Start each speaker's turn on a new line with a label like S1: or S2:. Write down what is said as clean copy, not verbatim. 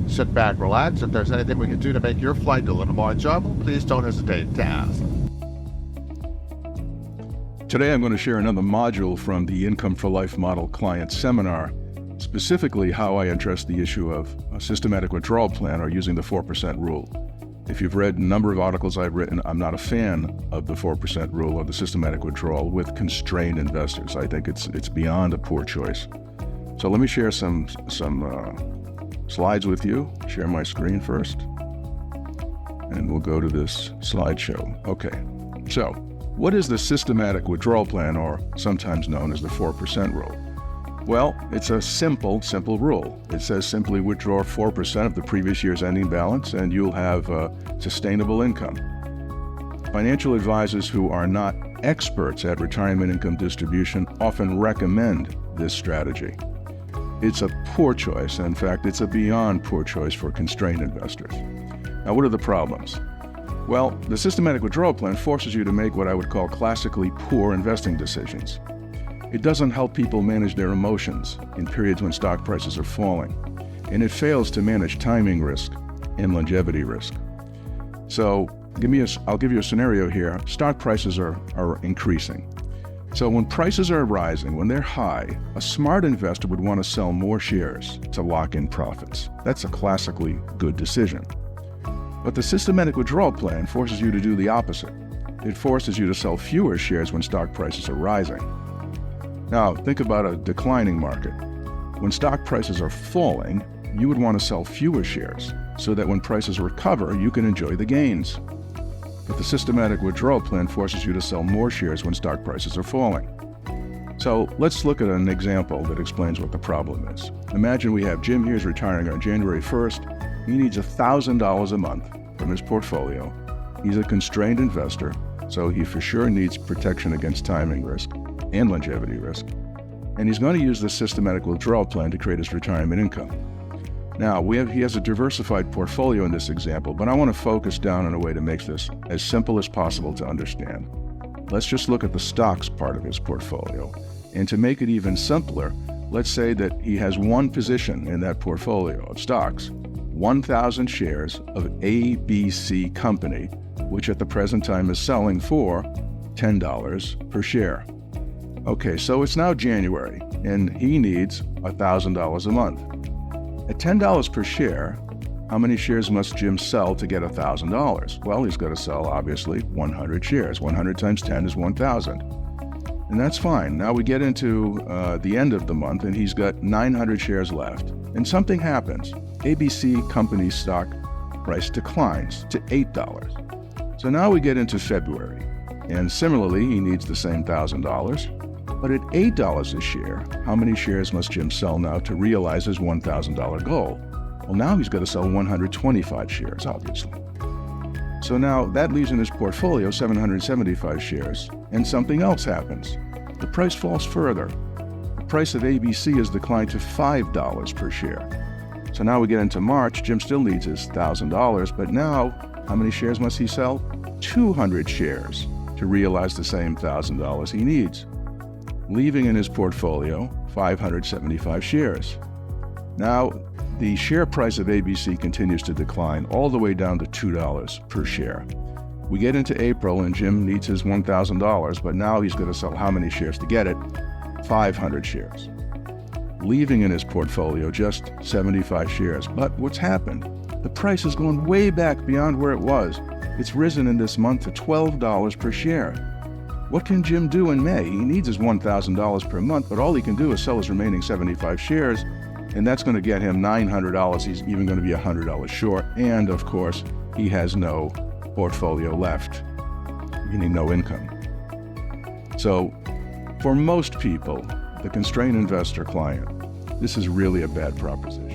S1: Sit back, relax. If there's anything we can do to make your flight a little more enjoyable, please don't hesitate to ask.
S2: Today I'm going to share another module from the Income for Life Model Client Seminar, specifically how I address the issue of a systematic withdrawal plan or using the 4% rule. If you've read a number of articles I've written, I'm not a fan of the 4% rule or the systematic withdrawal with constrained investors. I think it's beyond a poor choice. So let me share some slides with you. Share my screen first. And we'll go to this slideshow. Okay, so what is the systematic withdrawal plan, or sometimes known as the 4% rule? Well, it's a simple rule. It says simply withdraw 4% of the previous year's ending balance and you'll have sustainable income. Financial advisors who are not experts at retirement income distribution often recommend this strategy. It's a poor choice. In fact, it's a beyond poor choice for constrained investors. Now, what are the problems? Well, the systematic withdrawal plan forces you to make what I would call classically poor investing decisions. It doesn't help people manage their emotions in periods when stock prices are falling, and it fails to manage timing risk and longevity risk. So I'll give you a scenario here. Stock prices are increasing. So when prices are rising, when they're high, a smart investor would want to sell more shares to lock in profits. That's a classically good decision. But the systematic withdrawal plan forces you to do the opposite. It forces you to sell fewer shares when stock prices are rising. Now, think about a declining market. When stock prices are falling, you would want to sell fewer shares so that when prices recover, you can enjoy the gains. But the systematic withdrawal plan forces you to sell more shares when stock prices are falling. So let's look at an example that explains what the problem is. Imagine we have Jim here is retiring on January 1st. He needs $1,000 a month from his portfolio. He's a constrained investor, so he for sure needs protection against timing risk and longevity risk. And he's going to use the systematic withdrawal plan to create his retirement income. Now, he has a diversified portfolio in this example, but I want to focus down in a way to make this as simple as possible to understand. Let's just look at the stocks part of his portfolio. And to make it even simpler, let's say that he has one position in that portfolio of stocks, 1,000 shares of ABC company, which at the present time is selling for $10 per share. Okay, so it's now January, and he needs $1,000 a month. At $10 per share, how many shares must Jim sell to get $1,000? Well, he's got to sell, obviously, 100 shares. 100 times 10 is 1,000. And that's fine. Now we get into the end of the month, and he's got 900 shares left. And something happens. ABC company stock price declines to $8. So now we get into February. And similarly, he needs the same $1,000. But at $8 a share, how many shares must Jim sell now to realize his $1,000 goal? Well, now he's got to sell 125 shares, obviously. So now that leaves in his portfolio 775 shares, and something else happens. The price falls further. The price of ABC has declined to $5 per share. So now we get into March. Jim still needs his $1,000, but now how many shares must he sell? 200 shares to realize the same $1,000 he needs, leaving in his portfolio 575 shares. Now, the share price of ABC continues to decline all the way down to $2 per share. We get into April and Jim needs his $1,000, but now he's going to sell how many shares to get it? 500 shares, leaving in his portfolio just 75 shares. But what's happened? The price has gone way back beyond where it was. It's risen in this month to $12 per share. What can Jim do in May? He needs his $1,000 per month, but all he can do is sell his remaining 75 shares, and that's going to get him $900. He's even going to be $100 short, and of course, he has no portfolio left, meaning no income. So, for most people, the constrained investor client, this is really a bad proposition.